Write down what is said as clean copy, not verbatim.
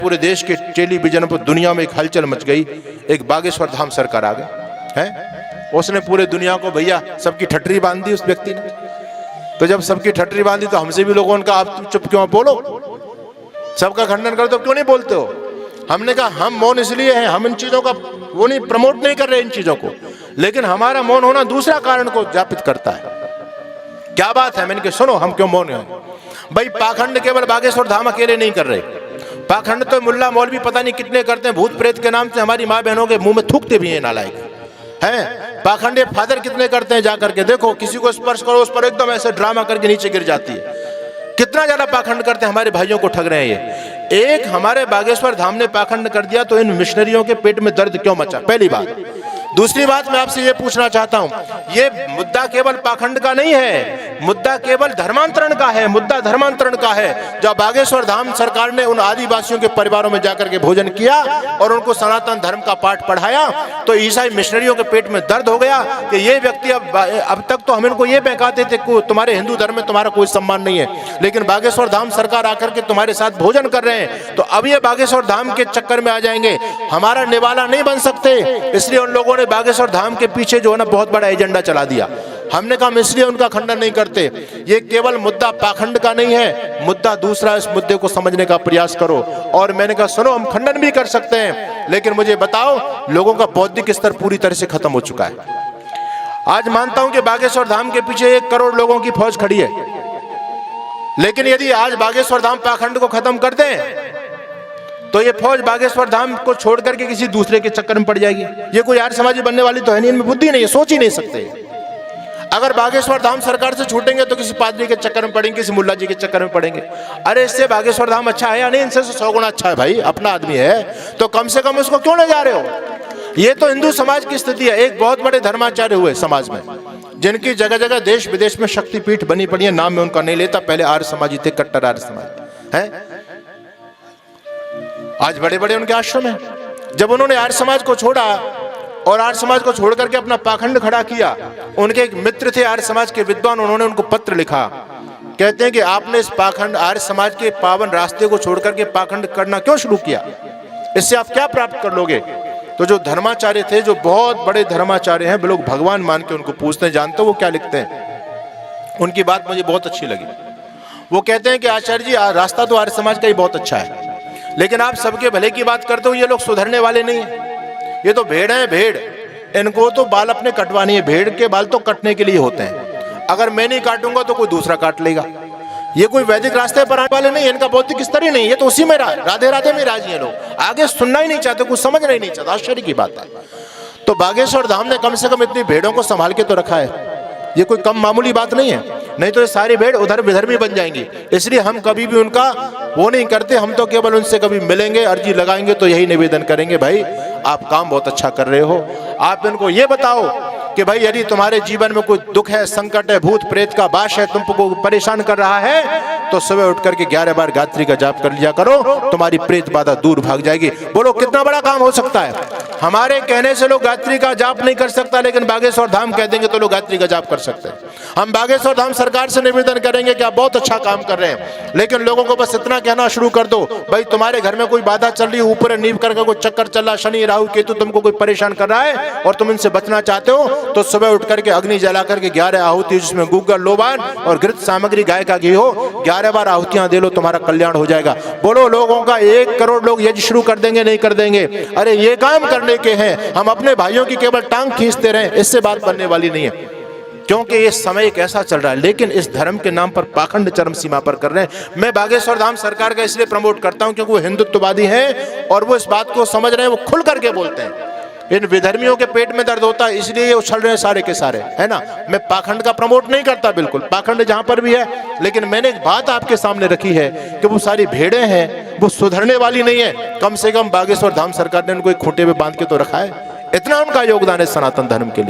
पूरे देश के टेलीविजन पर दुनिया में एक हलचल मच गई। एक बागेश्वर धाम सरकार आ गई है, उसने पूरे दुनिया को भैया सबकी ठटरी बांध दी उस व्यक्ति ने। तो जब सबकी ठटरी बांधी तो हमसे भी लोगों ने कहा आप चुप क्यों बोलो, सबका खंडन करो तो क्यों नहीं बोलते हो। हमने कहा हम मौन इसलिए हैं, हम इन चीजों का वो नहीं प्रमोट नहीं कर रहे इन चीजों को, लेकिन हमारा मौन होना दूसरा कारण को जापित करता है। क्या बात है, मैंने कहा सुनो हम क्यों मौन हैं भाई। पाखंड केवल बागेश्वर धाम अकेले नहीं कर रहे, पाखंड तो मुल्ला मौलवी पता नहीं कितने करते हैं, भूत प्रेत के नाम से हमारी माँ बहनों के मुंह में थूकते भी हैं नालायक हैं। पाखंडे फादर कितने करते हैं, जाकर के देखो, किसी को स्पर्श करो उस पर एकदम ऐसे ड्रामा करके नीचे गिर जाती है। कितना ज्यादा पाखंड करते हैं, हमारे भाइयों को ठग रहे हैं ये। एक हमारे बागेश्वर धाम ने पाखंड कर दिया तो इन मिशनरियों के पेट में दर्द क्यों मचा, पहली बात। दूसरी बात मैं आपसे ये पूछना चाहता हूं, ये मुद्दा केवल पाखंड का नहीं है, मुद्दा केवल धर्मांतरण का है, मुद्दा धर्मांतरण का है। जब बागेश्वर धाम सरकार ने उन आदिवासियों के परिवारों में जाकर के भोजन किया और उनको सनातन धर्म का पाठ पढ़ाया तो ईसाई मिशनरियों के पेट में दर्द हो गया कि ये व्यक्ति अब तक तो हम इनको ये बहकाते थे कि तुम्हारे हिंदू धर्म में तुम्हारा कोई सम्मान नहीं है, लेकिन बागेश्वर धाम सरकार आकर के तुम्हारे साथ भोजन कर रहे हैं तो अब ये बागेश्वर धाम के चक्कर में आ जाएंगे, हमारा निवाला नहीं बन सकते। इसलिए उन लोगों ने बागेश्वर धाम के पीछे जो है ना बहुत बड़ा एजेंडा चला दिया। हमने कहा इसलिए उनका खंडन नहीं करते। ये केवल मुद्दा पाखंड का नहीं है, मुद्दा दूसरा, इस मुद्दे को समझने का प्रयास करो। और मैंने कहा सुनो हम खंडन भी कर सकते हैं, लेकिन मुझे बताओ लोगों का बौद्धिक स्तर पूरी तरह से खत्म हो चुका है। आज मानता हूं कि बागेश्वर धाम के पीछे 1 करोड़ लोगों की फौज खड़ी है, लेकिन यदि आज बागेश्वर धाम पाखंड को खत्म कर दें तो ये फौज बागेश्वर धाम को छोड़ करके किसी दूसरे के चक्कर में पड़ जाएगी। ये कोई आर्य समाजी बनने वाली तो है नहीं, इनमें बुद्धि नहीं है, सोच ही नहीं सकते। अगर बागेश्वर धाम सरकार से छूटेंगे तो किसी पादरी के चक्कर में पड़ेंगे, किसी मुल्ला जी के चक्कर में पड़ेंगे। अरे इससे बागेश्वर धाम अच्छा है या नहीं, इनसे 100 गुना अच्छा है भाई, अपना आदमी है तो कम से कम उसको क्यों ले जा रहे हो। ये तो हिंदू समाज की स्थिति है। एक बहुत बड़े धर्माचार्य हुए समाज में, जिनकी जगह जगह देश विदेश में शक्तिपीठ बनी पड़ी है, नाम में उनका नहीं लेता, पहले आर्य समाजी थे, कट्टर आर्य समाज है। आज बड़े बड़े उनके आश्रम हैं। जब उन्होंने आर्य समाज को छोड़ा और आर्य समाज को छोड़ करके अपना पाखंड खड़ा किया, उनके एक मित्र थे आर्य समाज के विद्वान, उन्होंने उनको पत्र लिखा, कहते हैं कि आपने इस पाखंड आर्य समाज के पावन रास्ते को छोड़ करके पाखंड करना क्यों शुरू किया, इससे आप क्या प्राप्त कर लोगे। तो जो धर्माचार्य थे, जो बहुत बड़े धर्माचार्य हैं, लोग भगवान मान के उनको पूछते हैं, जानते हो वो क्या लिखते हैं। उनकी बात मुझे बहुत अच्छी लगी। वो कहते हैं कि आचार्य जी रास्ता तो आर्य समाज का ही बहुत अच्छा है, लेकिन आप सबके भले की बात करते हो, ये लोग सुधरने वाले नहीं है। ये तो भेड़ है, भेड़, इनको तो बाल अपने कटवानी है। भेड़ के बाल तो कटने के लिए होते हैं, अगर मैं नहीं काटूंगा तो कोई दूसरा काट लेगा। ये कोई वैदिक रास्ते पर आने वाले नहीं, इनका बौद्धिक स्तर ही नहीं, ये तो उसी में राधे राधे में राजी है। लोग आगे सुनना ही नहीं चाहते, कुछ समझना ही नहीं चाहता, आश्चर्य की बात है। तो बागेश्वर धाम ने कम से कम इतनी भेड़ों को संभाल के तो रखा है, ये कोई कम मामूली बात नहीं है, नहीं तो ये सारी भेड़ उधर विधर्मी बन जाएंगी। इसलिए हम कभी भी उनका वो नहीं करते, हम तो केवल उनसे कभी मिलेंगे, अर्जी लगाएंगे तो यही निवेदन करेंगे, भाई आप काम बहुत अच्छा कर रहे हो, आप इनको ये बताओ कि भाई यदि तुम्हारे जीवन में कोई दुख है, संकट है, भूत प्रेत का बाश है, तुमको परेशान कर रहा है, तो सुबह उठ करके 11 बार गायत्री का जाप कर लिया करो, तुम्हारी प्रेत बाधा दूर भाग जाएगी। बोलो कितना बड़ा काम हो सकता है। हमारे कहने से लोग गायत्री का जाप नहीं कर सकता, लेकिन बागेश्वर धाम कह देंगे तो लोग गायत्री का जाप कर सकते हैं। हम बागेश्वर धाम सरकार से निवेदन करेंगे कि आप बहुत अच्छा काम कर रहे हैं, लेकिन लोगों को बस इतना कहना शुरू कर दो, भाई तुम्हारे घर में कोई बाधा चल रही है, ऊपर नींव करके कोई चक्कर चल रहा, शनि राहु केतु तुमको कोई परेशान कर रहा है और तुम इनसे बचना चाहते हो, तो सुबह उठ करके अग्नि जला करके 11 आहुति, जिसमें गुग्गर लोबान और घृत सामग्री गाय का घी हो, 11 बार आहुतियां दे लो, तुम्हारा कल्याण हो जाएगा। बोलो लोगों का 1 करोड़ लोग यज्ञ शुरू कर देंगे, नहीं कर देंगे। अरे ये काम करने के हैं, हम अपने भाइयों की केवल टांग खींचते रहें, इससे बात बनने वाली नहीं है, क्योंकि ये समय एक ऐसा चल रहा है। लेकिन इस धर्म के नाम पर पाखंड चरम सीमा पर कर रहे हैं। मैं बागेश्वर धाम सरकार का इसलिए प्रमोट करता हूं क्योंकि वो हिंदुत्ववादी हैं और वो इस बात को समझ रहे हैं, वो खुल करके बोलते हैं। इन विधर्मियों के पेट में दर्द होता है, इसलिए ये उछल रहे हैं सारे के सारे, है ना। मैं पाखंड का प्रमोट नहीं करता, बिल्कुल, पाखंड जहां पर भी है, लेकिन मैंने एक बात आपके सामने रखी है कि वो सारी भेड़ें हैं, वो सुधरने वाली नहीं है। कम से कम बागेश्वर धाम सरकार ने उनको एक खूंटे में बांध के तो रखा है, इतना उनका योगदान है सनातन धर्म के लिए।